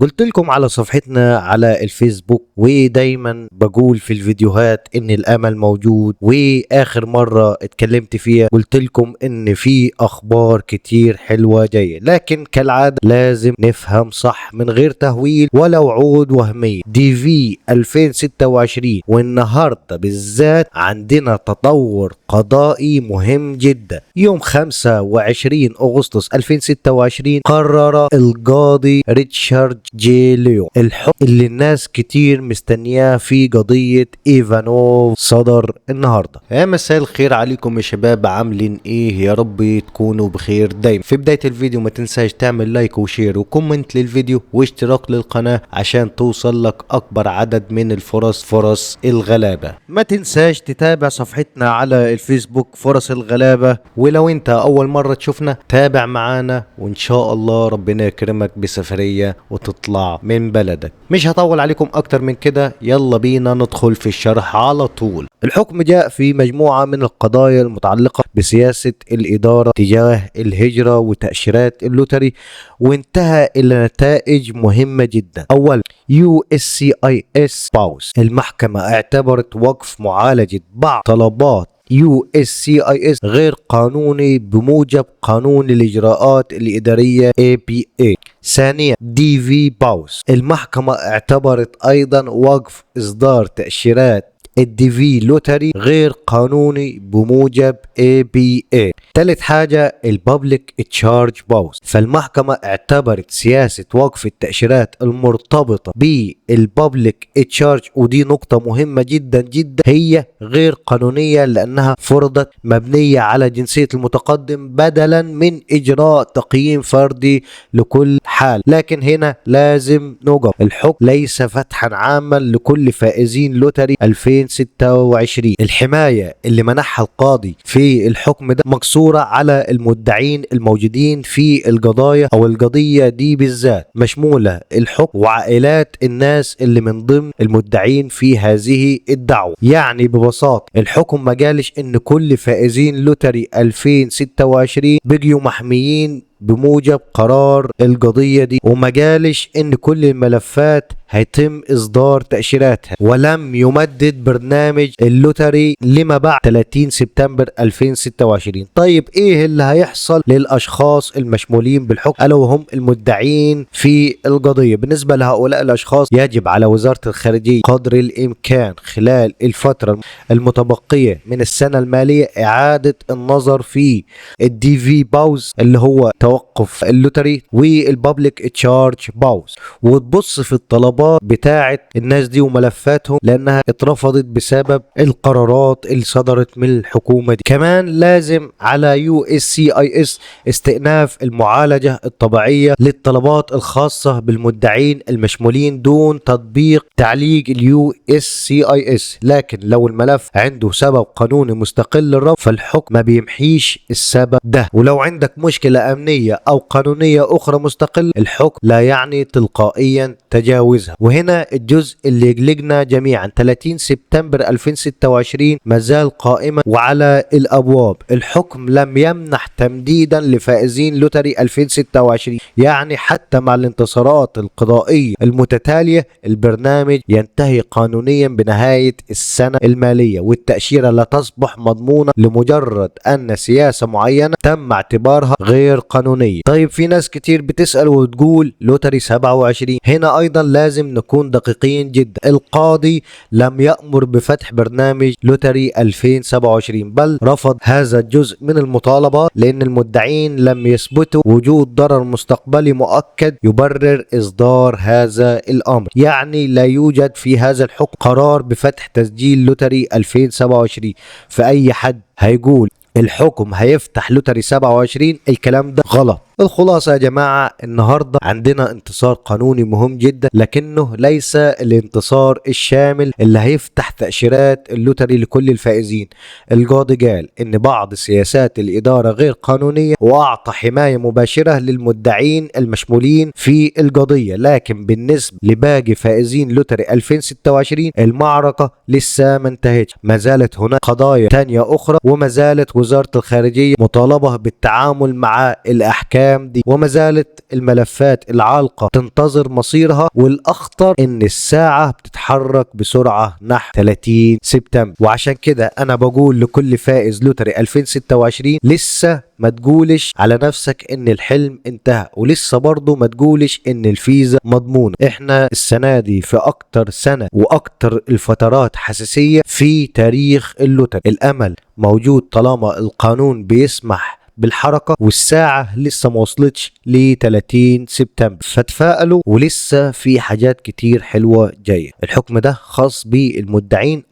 قلت لكم على صفحتنا على الفيسبوك، ودايما بقول في الفيديوهات ان الامل موجود. واخر مرة اتكلمت فيها قلت لكم ان في اخبار كتير حلوة جاية، لكن كالعادة لازم نفهم صح من غير تهويل ولا وعود وهمية. دي في 2026 والنهاردة بالذات عندنا تطور قضائي مهم جدا. يوم 25 اغسطس 2026 قرر القاضي ريتشارد جي ليون الحكم اللي الناس كتير مستنياه في قضية ايفانوف صدر النهاردة. يا مساء الخير عليكم يا شباب، عاملين ايه؟ يا رب تكونوا بخير دايما. في بداية الفيديو ما تنساش تعمل لايك وشير وكومنت للفيديو واشتراك للقناة عشان توصل لك اكبر عدد من فرص الغلابة. ما تنساش تتابع صفحتنا على الفيسبوك فرص الغلابة، ولو انت اول مرة تشوفنا تابع معانا وان شاء الله ربنا يكرمك بسفرية وتطلع من بلدك. مش هطول عليكم اكتر من كده، يلا بينا ندخل في الشرح على طول. الحكم جاء في مجموعة من القضايا المتعلقة بسياسة الإدارة تجاه الهجرة وتأشيرات اللوتري، وانتهى إلى نتائج مهمة جدا. أولا، USCIS باوس المحكمة اعتبرت وقف معالجة بعض طلبات USCIS غير قانوني بموجب قانون الإجراءات الإدارية APA. ثانيا، دي في باوس المحكمة اعتبرت أيضا وقف إصدار تأشيرات الدي في لوتري غير قانوني بموجب APA. ثالث حاجة، البابليك تشارج باوس، فالمحكمة اعتبرت سياسة وقف التأشيرات المرتبطة بالبابليك تشارج، ودي نقطة مهمة جدا جدا، هي غير قانونية لأنها فرضت مبنية على جنسية المتقدم بدلا من إجراء تقييم فردي لكل حال. لكن هنا لازم نوقف، الحكم ليس فتحا عاما لكل فائزين لوتري 2026. الحماية اللي منحها القاضي في الحكم ده مقصورة على المدعين الموجودين في القضايا أو القضية دي بالذات، مشمولة الحكم وعائلات الناس اللي من ضمن المدعين في هذه الدعوة. يعني ببساطة الحكم ما قالش إن كل فائزين لوتري 2026 بقيوا محميين بموجب قرار القضية دي، وما قالش ان كل الملفات هيتم اصدار تأشيراتها، ولم يمدد برنامج اللوتري لما بعد 30 سبتمبر 2026. طيب ايه اللي هيحصل للاشخاص المشمولين بالحكم الا وهم المدعين في القضية؟ بالنسبة لهؤلاء الاشخاص يجب على وزارة الخارجية قدر الامكان خلال الفترة المتبقية من السنة المالية اعادة النظر في الدي في باوز اللي هو توقف اللوتري والبابليك تشارج باوز، وتبص في الطلبات بتاعه الناس دي وملفاتهم لانها اترفضت بسبب القرارات اللي صدرت من الحكومه دي. كمان لازم على USCIS استئناف المعالجه الطبيعيه للطلبات الخاصه بالمدعين المشمولين دون تطبيق تعليق USCIS. لكن لو الملف عنده سبب قانوني مستقل للرفض فالحكم ما بيمحيش السبب ده، ولو عندك مشكله امنيه او قانونيه اخرى مستقل الحكم لا يعني تلقائيا تجاوزها. وهنا الجزء اللي يقلقنا جميعا، 30 سبتمبر 2026 مازال قائمة وعلى الابواب. الحكم لم يمنح تمديدا لفائزين لوتري 2026، يعني حتى مع الانتصارات القضائية المتتالية البرنامج ينتهي قانونيا بنهاية السنة المالية، والتأشيرة لا تصبح مضمونة لمجرد ان سياسة معينة تم اعتبارها غير قانونية. طيب في ناس كتير بتسأل وتقول لوتري 27، هنا ايضا لازم نكون دقيقين جدا. القاضي لم يأمر بفتح برنامج لوتري 2027، بل رفض هذا الجزء من المطالبات لان المدعين لم يثبتوا وجود ضرر مستقبلي مؤكد يبرر اصدار هذا الامر. يعني لا يوجد في هذا الحكم قرار بفتح تسجيل لوتري 2027، فاي حد هيقول الحكم هيفتح لوتري 27 الكلام ده غلط. الخلاصة يا جماعة، النهاردة عندنا انتصار قانوني مهم جدا، لكنه ليس الانتصار الشامل اللي هيفتح تأشيرات اللوتري لكل الفائزين. القاضي قال ان بعض سياسات الإدارة غير قانونية واعطى حماية مباشرة للمدعين المشمولين في القضية، لكن بالنسبة لباقي فائزين لوتري 2026 المعركة لسه ما انتهتش. ما زالت هناك قضايا تانية أخرى، وما زالت وزارة الخارجية مطالبة بالتعامل مع الأحكام الايام دي، وما زالت الملفات العالقة تنتظر مصيرها، والاخطر ان الساعة بتتحرك بسرعة نحو 30 سبتمبر. وعشان كده انا بقول لكل فائز لوتري 2026 لسه ما تقولش على نفسك ان الحلم انتهى، ولسه برضه ما تقولش ان الفيزا مضمونة. احنا السنة دي في اكتر سنة واكتر الفترات حساسية في تاريخ اللوتري. الامل موجود طالما القانون بيسمح بالحركة، والساعة لسه ما وصلتش ل 30 سبتمبر، فتفائلوا ولسه في حاجات كتير حلوة جاية. الحكم ده خاص بالمدعين.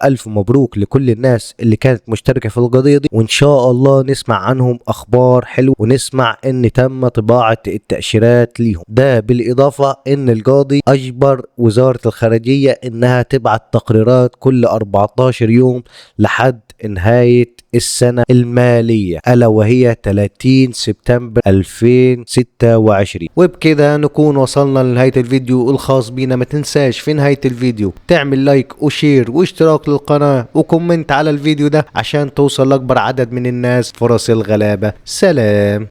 ألف مبروك لكل الناس اللي كانت مشتركة في القضية دي، وإن شاء الله نسمع عنهم أخبار حلوة، ونسمع إن تم طباعة التأشيرات ليهم. ده بالإضافة إن القاضي أجبر وزارة الخارجية إنها تبعت تقريرات كل 14 يوم لحد نهاية السنة المالية، ألا وهي 30 سبتمبر 2026. وبكده نكون وصلنا لنهاية الفيديو الخاص بينا. ما تنساش في نهاية الفيديو تعمل لايك وشير واشتراك للقناة وكومنت على الفيديو ده عشان توصل لأكبر عدد من الناس. فرص الغلابة. سلام.